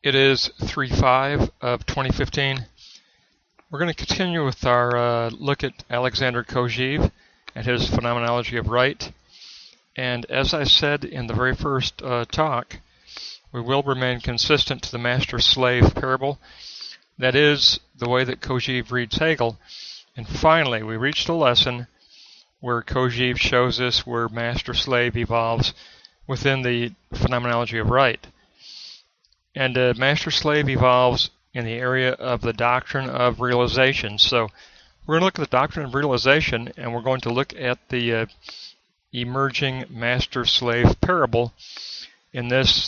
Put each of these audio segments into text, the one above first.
It is 3/5 of 2015. We're going to continue with our look at Alexander Kojeve and his phenomenology of right. And as I said in the very first talk, we will remain consistent to the master-slave parable. That is the way that Kojeve reads Hegel. And finally, we reached a lesson where Kojeve shows us where master-slave evolves within the phenomenology of right. And master-slave evolves in the area of the doctrine of realization. So we're going to look at the doctrine of realization, and we're going to look at the emerging master-slave parable in this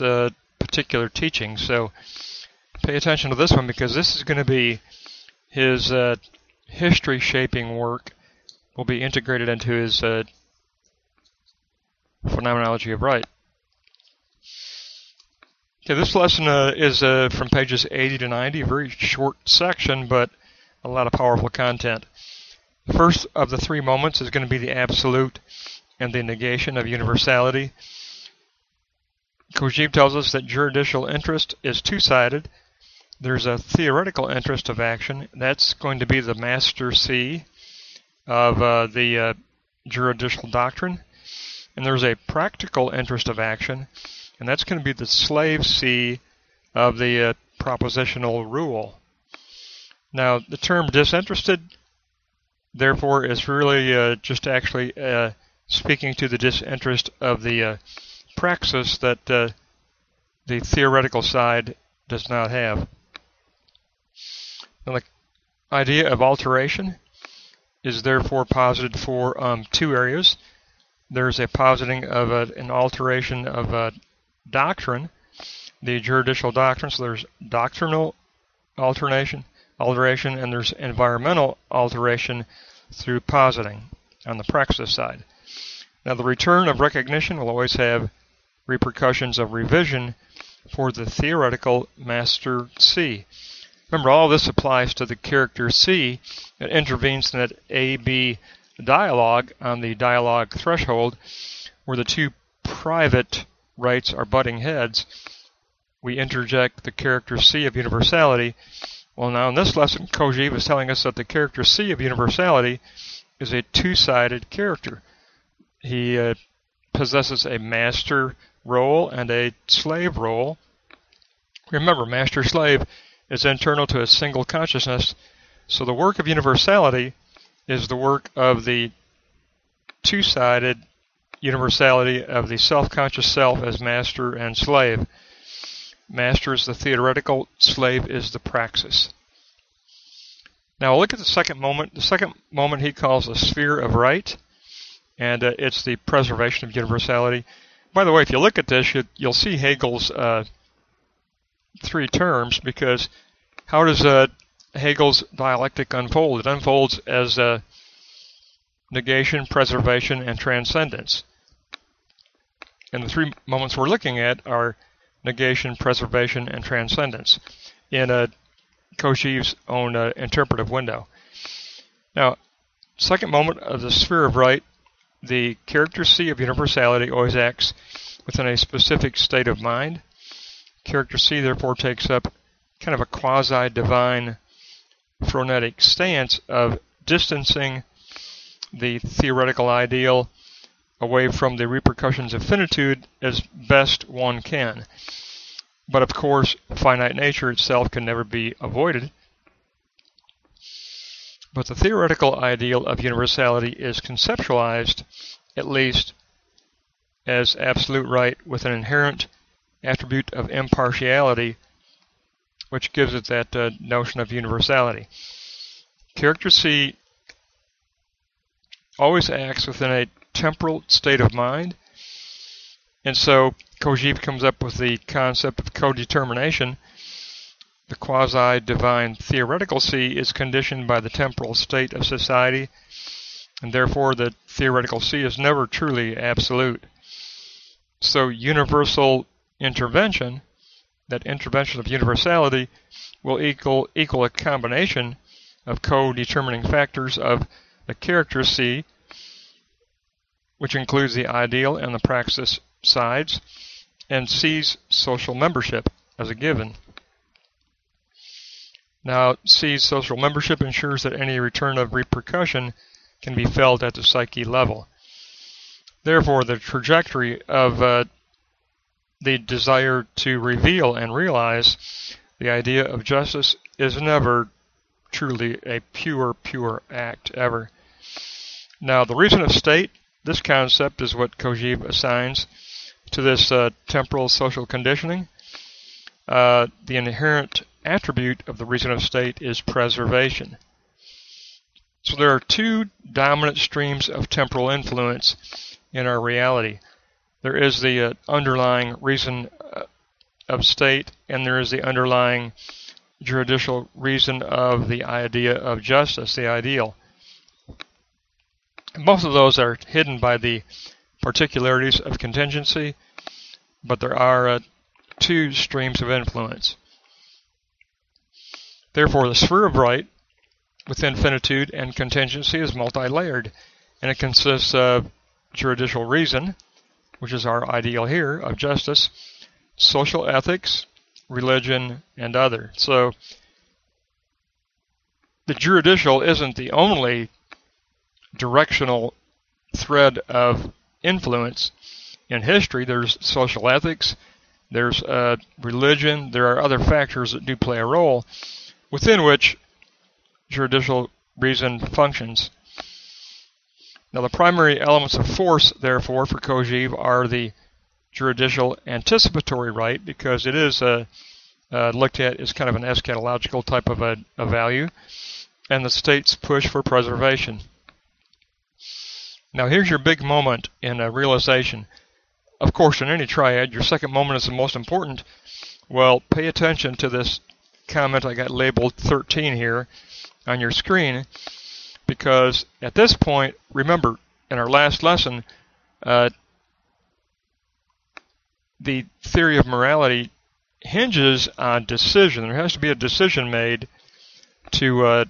particular teaching. So pay attention to this one, because this is going to be his history-shaping work will be integrated into his phenomenology of right. Okay, this lesson is from pages 80 to 90, a very short section, but a lot of powerful content. The first of the three moments is going to be the absolute and the negation of universality. Kojeve tells us that juridical interest is two-sided. There's a theoretical interest of action. That's going to be the master C of the juridical doctrine. And there's a practical interest of action, and that's going to be the slave C of the propositional rule. Now, the term disinterested, therefore, is really just actually speaking to the disinterest of the praxis that the theoretical side does not have. Now, the idea of alteration is therefore posited for two areas. There's a positing of an alteration of doctrine, the juridical doctrine. So there's doctrinal alteration, and there's environmental alteration through positing on the praxis side. Now, the return of recognition will always have repercussions of revision for the theoretical master C. Remember, all this applies to the character C that intervenes in that A-B dialogue on the dialogue threshold, where the two private rights are butting heads. We interject the character C of universality. Well, now in this lesson, Kojeve is telling us that the character C of universality is a two-sided character. He possesses a master role and a slave role. Remember, master-slave is internal to a single consciousness, so the work of universality is the work of the two-sided universality of the self-conscious self as master and slave. Master is the theoretical, slave is the praxis. Now we'll look at the second moment. The second moment he calls the sphere of right, and it's the preservation of universality. By the way, if you look at this, you'll see Hegel's three terms, because how does Hegel's dialectic unfold? It unfolds as negation, preservation, and transcendence. And the three moments we're looking at are negation, preservation, and transcendence in Kojeve's own interpretive window. Now, second moment of the sphere of right, the character C of universality always acts within a specific state of mind. Character C therefore takes up kind of a quasi-divine phronetic stance of distancing the theoretical ideal away from the repercussions of finitude as best one can. But of course, finite nature itself can never be avoided. But the theoretical ideal of universality is conceptualized, at least, as absolute right with an inherent attribute of impartiality, which gives it that notion of universality. Character C always acts within a temporal state of mind, and so Kojeve comes up with the concept of codetermination. The quasi-divine theoretical C is conditioned by the temporal state of society, and therefore the theoretical C is never truly absolute. So universal intervention, that intervention of universality, will equal a combination of co-determining factors of the character C, which includes the ideal and the praxis sides, and C's social membership as a given. Now, C, social membership ensures that any return of repercussion can be felt at the psyche level. Therefore, the trajectory of the desire to reveal and realize the idea of justice is never truly a pure act, ever. Now, the reason of state, this concept is what Kojeve assigns to this temporal social conditioning. The inherent attribute of the reason of state is preservation. So there are two dominant streams of temporal influence in our reality. There is the underlying reason of state, and there is the underlying juridical reason of the idea of justice, the ideal. Both of those are hidden by the particularities of contingency, but there are two streams of influence. Therefore, the sphere of right within finitude and contingency is multi-layered, and it consists of juridical reason, which is our ideal here, of justice, social ethics, religion, and other. So the juridical isn't the only directional thread of influence in history. There's social ethics, there's religion, there are other factors that do play a role within which juridical reason functions. Now, the primary elements of force, therefore, for Kojeve are the juridical anticipatory right, because it is looked at as kind of an eschatological type of a value, and the state's push for preservation. Now, here's your big moment in realization. Of course, in any triad, your second moment is the most important. Well, pay attention to this comment I got labeled 13 here on your screen, because at this point, remember, in our last lesson, the theory of morality hinges on decision. There has to be a decision made to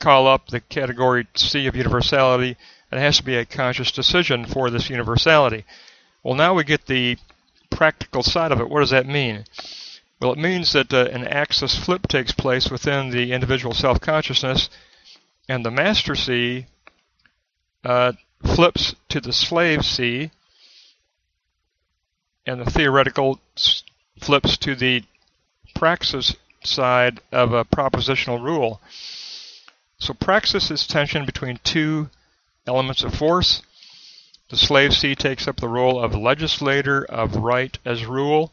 call up the category C of universality. It has to be a conscious decision for this universality. Well, now we get the practical side of it. What does that mean? Well, it means that an axis flip takes place within the individual self-consciousness, and the master C flips to the slave C, and the theoretical flips to the praxis side of a propositional rule. So praxis is tension between two elements of force. The slave C takes up the role of legislator of right as rule.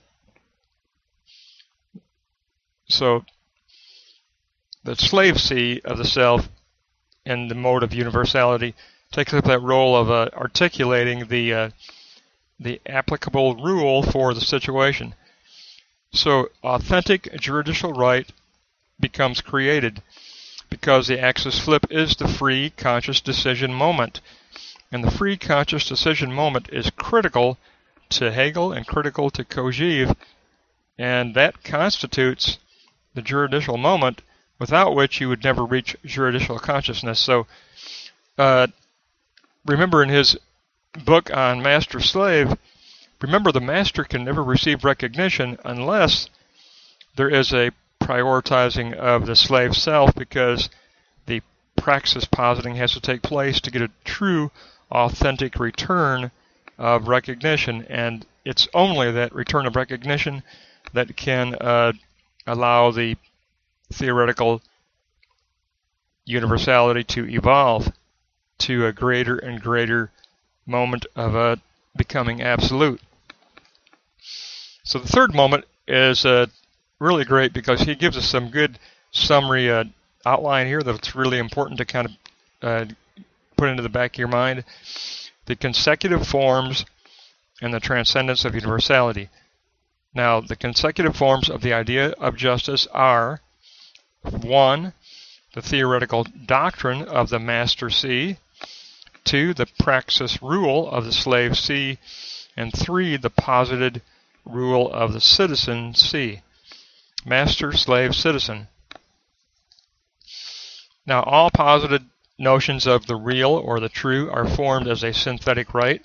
So the slave C of the self in the mode of universality takes up that role of articulating the applicable rule for the situation. So authentic juridical right becomes created because the axis flip is the free conscious decision moment. And the free conscious decision moment is critical to Hegel and critical to Kojeve, and that constitutes the juridical moment, without which you would never reach juridical consciousness. So remember in his book on master-slave, remember the master can never receive recognition unless there is a prioritizing of the slave self, because the praxis positing has to take place to get a true, authentic return of recognition, and it's only that return of recognition that can allow the theoretical universality to evolve to a greater and greater moment of becoming absolute. So the third moment is really great because he gives us some good summary outline here that's really important to kind of put into the back of your mind. The consecutive forms and the transcendence of universality. Now, the consecutive forms of the idea of justice are 1. The theoretical doctrine of the master C, 2. The praxis rule of the slave C, and 3. The posited rule of the citizen C. Master, slave, citizen. Now, all posited notions of the real or the true are formed as a synthetic right.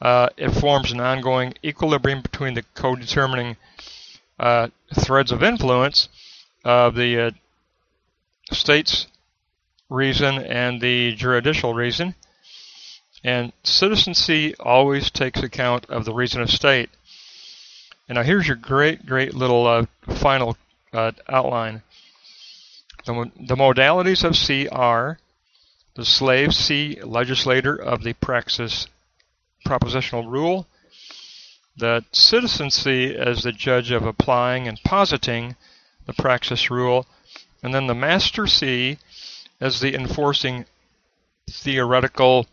It forms an ongoing equilibrium between the co-determining threads of influence, of the state's reason and the juridical reason. And citizen C always takes account of the reason of state. And now here's your great little final outline. The modalities of C are the slave C, legislator of the propositional rule, the citizen C as the judge of applying and positing the praxis rule, and then the master C as the enforcing theoretical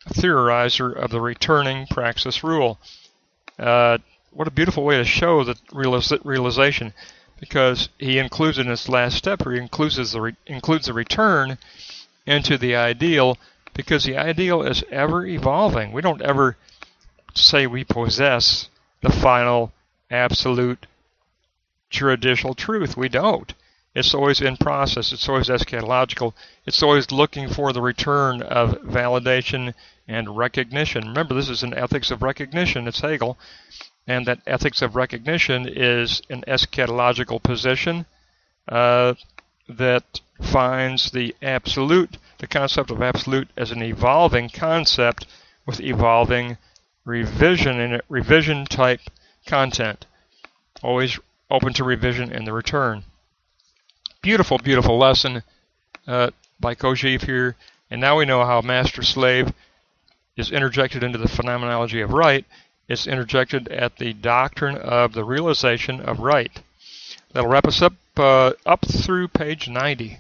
theorizer of the returning praxis rule. What a beautiful way to show the realization, because he includes in this last step, he includes the return into the ideal, because the ideal is ever evolving. We don't ever say we possess the final absolute juridical truth. We don't. It's always in process. It's always eschatological. It's always looking for the return of validation and recognition. Remember, this is an ethics of recognition. It's Hegel. And that ethics of recognition is an eschatological position that finds the absolute, the concept of absolute, as an evolving concept with evolving revision and revision type content. Always open to revision and the return. Beautiful, beautiful lesson by Kojeve here. And now we know how master-slave is interjected into the phenomenology of right. It's interjected at the doctrine of the realization of right. That'll wrap us up through page 90.